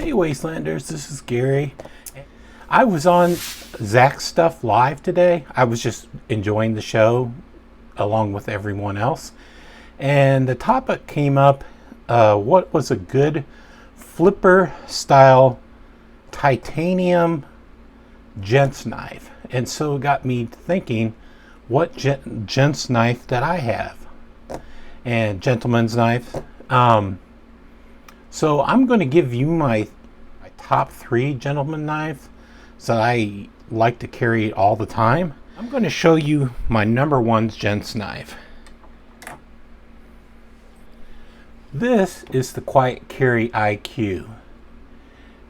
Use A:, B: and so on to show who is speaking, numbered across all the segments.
A: Hey Wastelanders, this is Gary. I was on Zach's Stuff Live today. I was just enjoying the show along with everyone else. And the topic came up, what was a good flipper style titanium gents knife? And so it got me thinking, what gents knife that I have? And gentleman's knife. So I'm going to give you my top 3 gentleman knives that I like to carry all the time. I'm going to show you my number 1 gents knife. This is the Quiet Carry IQ.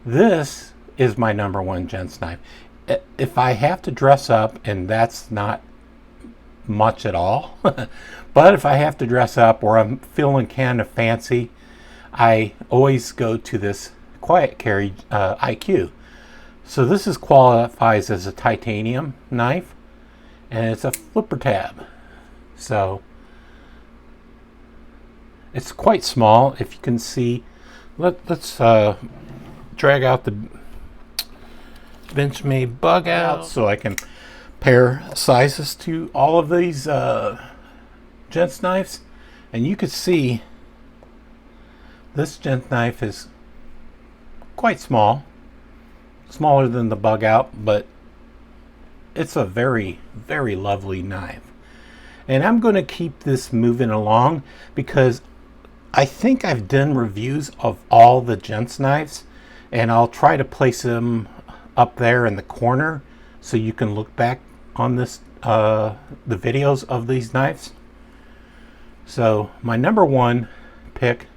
A: This is my number 1 gents knife. If I have to dress up, and that's not much at all, but if I have to dress up or I'm feeling kind of fancy, I always go to this Quiet Carry IQ. So this qualifies as a titanium knife, and it's a flipper tab. So it's quite small. If you can see, let's drag out the Benchmade bug out so I can pair sizes to all of these gents knives, and you can see this gent knife is quite small, smaller than the bug out, but it's a very, very lovely knife. And I'm going to keep this moving along because I think I've done reviews of all the gents knives, and I'll try to place them up there in the corner so you can look back on this the videos of these knives. So my number 1 pick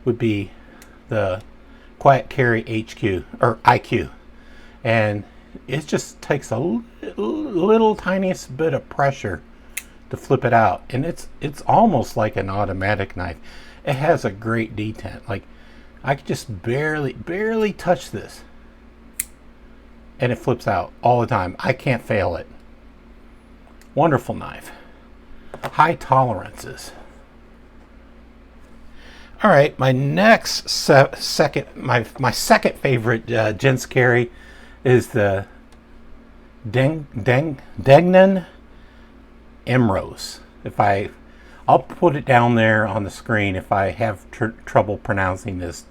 A: would be the Quiet Carry HQ or IQ, and it just takes a little tiniest bit of pressure to flip it out, and it's almost like an automatic knife. It has a great detent. Like, I could just barely touch this and it flips out all the time. I can't fail it. Wonderful knife. High tolerances. All right, my next my second favorite gents carry is the DnAhanks Emrose. I'll put it down there on the screen if I have trouble pronouncing this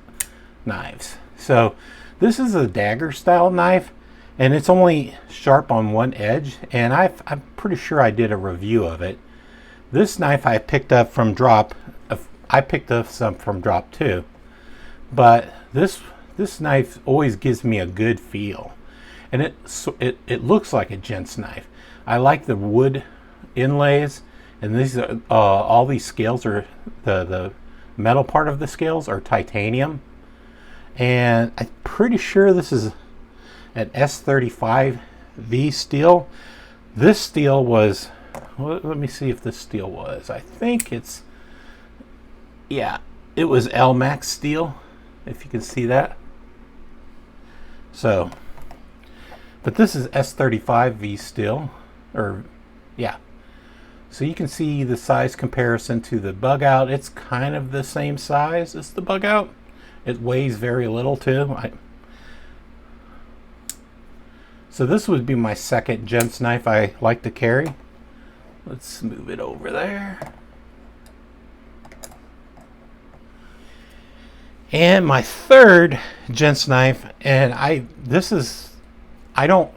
A: knives. So this is a dagger style knife, and it's only sharp on one edge, and I'm pretty sure I did a review of it. This knife I picked up from Drop. I picked up some from Drop too, but this knife always gives me a good feel, and it looks like a gents knife. I like the wood inlays, and these are all these scales are the metal part of the scales are titanium, and I'm pretty sure this is an S35 V steel. This steel was, well, let me see if this steel was. I think it's, yeah, it was LMAX steel, if you can see that. So, but this is S35 V steel, or yeah. So you can see the size comparison to the bug out. It's kind of the same size as the bug out. It weighs very little too. So this would be my second gents knife I like to carry. Let's move it over there. And my third gents knife, and I don't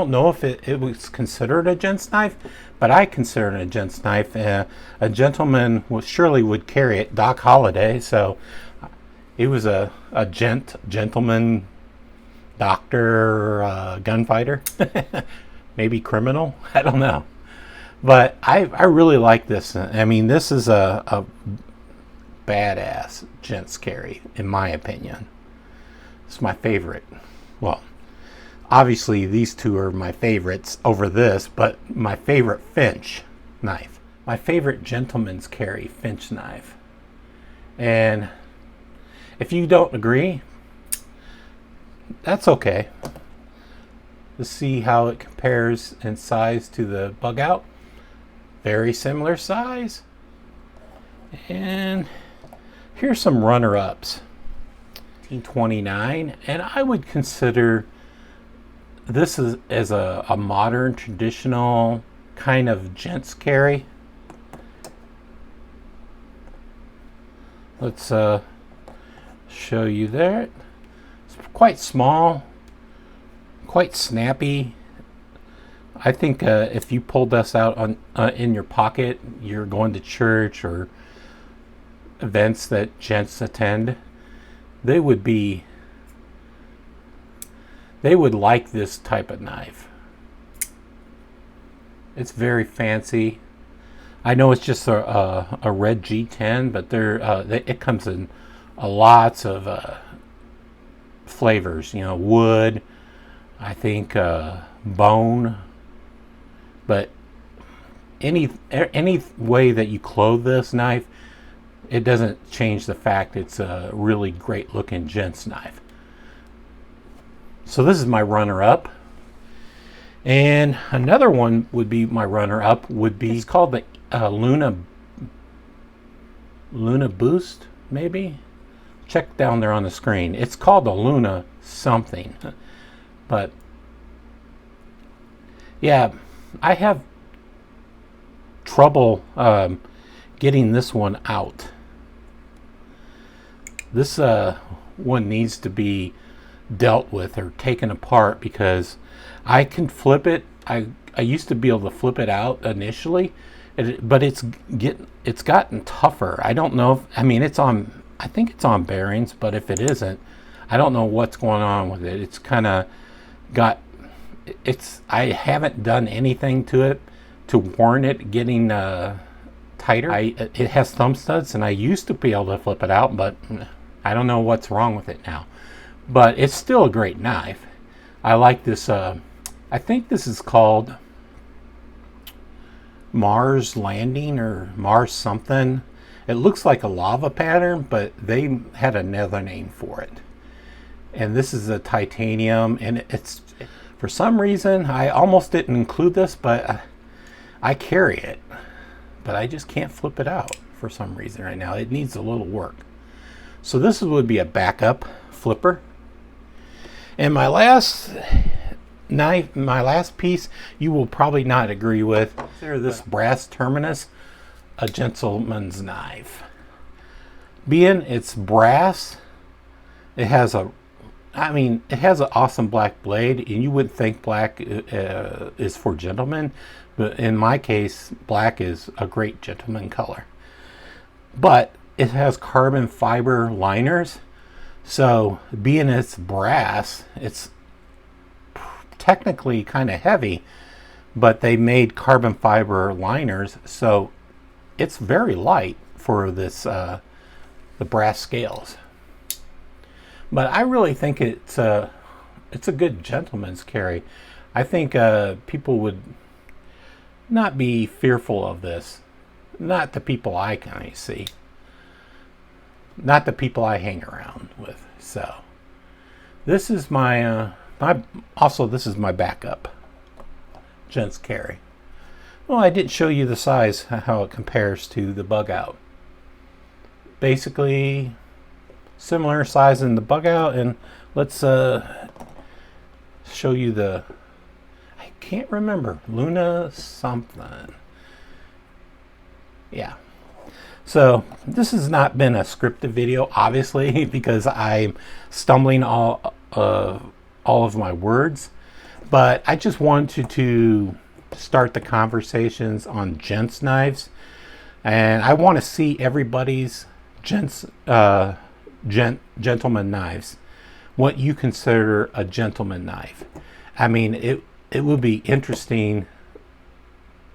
A: know if it was considered a gents knife, but I consider it a gents knife. A gentleman surely would carry it, Doc Holliday. So he was a gentleman, doctor, gunfighter, maybe criminal. I don't know, but I really like this. I mean, this is a badass gents carry, in my opinion. It's my favorite. Well, obviously these two are my favorites over this, but my favorite Finch knife, my favorite gentleman's carry Finch knife. And if you don't agree, that's okay. Let's see how it compares in size to the bug out. Very similar size. And here's some runner-ups. 1929, and I would consider this as a modern, traditional kind of gents carry. Let's show you there. It's quite small, quite snappy. I think if you pulled this out on in your pocket, you're going to church or events that gents attend, they would like this type of knife. It's very fancy. I know it's just a red G10, but it comes in lots of flavors. You know, wood, I think bone, but any way that you clothe this knife, it doesn't change the fact it's a really great looking gents knife. So this is my runner-up, and another one would be my runner-up would be, it's called the Luna Boost, maybe. Check down there on the screen. It's called the Luna something, but yeah, I have trouble getting this one out. This one needs to be dealt with or taken apart because I can flip it. I used to be able to flip it out initially, but it's gotten tougher. I don't know if, I mean, I think it's on bearings, but if it isn't, I don't know what's going on with it. It's kind of got, I haven't done anything to it to warrant it getting tighter. It has thumb studs, and I used to be able to flip it out, but I don't know what's wrong with it now. But it's still a great knife. I like this. I think this is called Mars Landing or Mars something. It looks like a lava pattern, but they had another name for it. And this is a titanium, and it's, for some reason, I almost didn't include this, but I carry it. But I just can't flip it out for some reason right now. It needs a little work. So this would be a backup flipper. And my last knife, my last piece, you will probably not agree with. This brass terminus, a gentleman's knife. Being it's brass, it has an awesome black blade, and you wouldn't think black is for gentlemen, but in my case, black is a great gentleman color. But it has carbon fiber liners. So being it's brass, it's technically kind of heavy, but they made carbon fiber liners, so it's very light for this the brass scales. But I really think it's a good gentleman's carry. I think people would not be fearful of this. Not the people I can see. Not the people I hang around with. So this is my this is my backup gents carry. Well, I didn't show you the size, how it compares to the bug out. Basically similar size in the bug out, and let's show you the, I can't remember, Luna something. Yeah. So this has not been a scripted video, obviously, because I'm stumbling all of my words. But I just wanted to start the conversations on gents knives, and I want to see everybody's gentleman knives. What you consider a gentleman knife. I mean, it would be interesting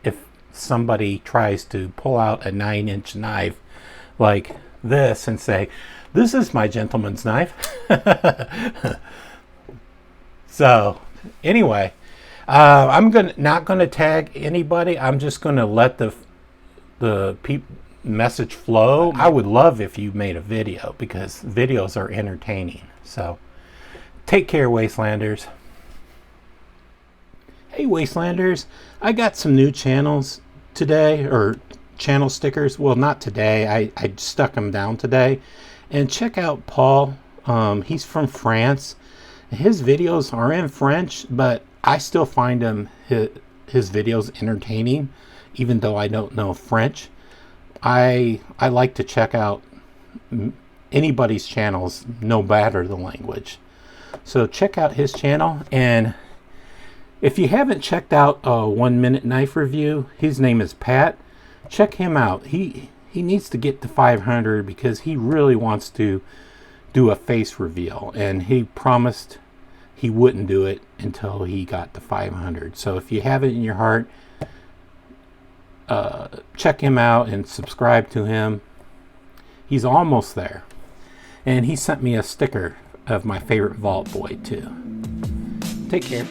A: if somebody tries to pull out a 9-inch knife like this and say, this is my gentleman's knife. So anyway, I'm not gonna tag anybody. I'm just gonna let the message flow. I would love if you made a video, because videos are entertaining. So take care, Wastelanders. Hey Wastelanders, I got some new channels today, or channel stickers. Well, not today, I stuck them down today. And check out Paul He's from France. His videos are in French, but I still find his videos entertaining, even though I don't know French. I like to check out anybody's channels, no matter the language. So check out his channel, and if you haven't checked out a 1 minute knife review, his name is Pat. Check him out. He needs to get to 500 because he really wants to do a face reveal, and he promised he wouldn't do it until he got to 500. So if you have it in your heart, check him out and subscribe to him. He's almost there. And he sent me a sticker of my favorite vault boy too. Take care.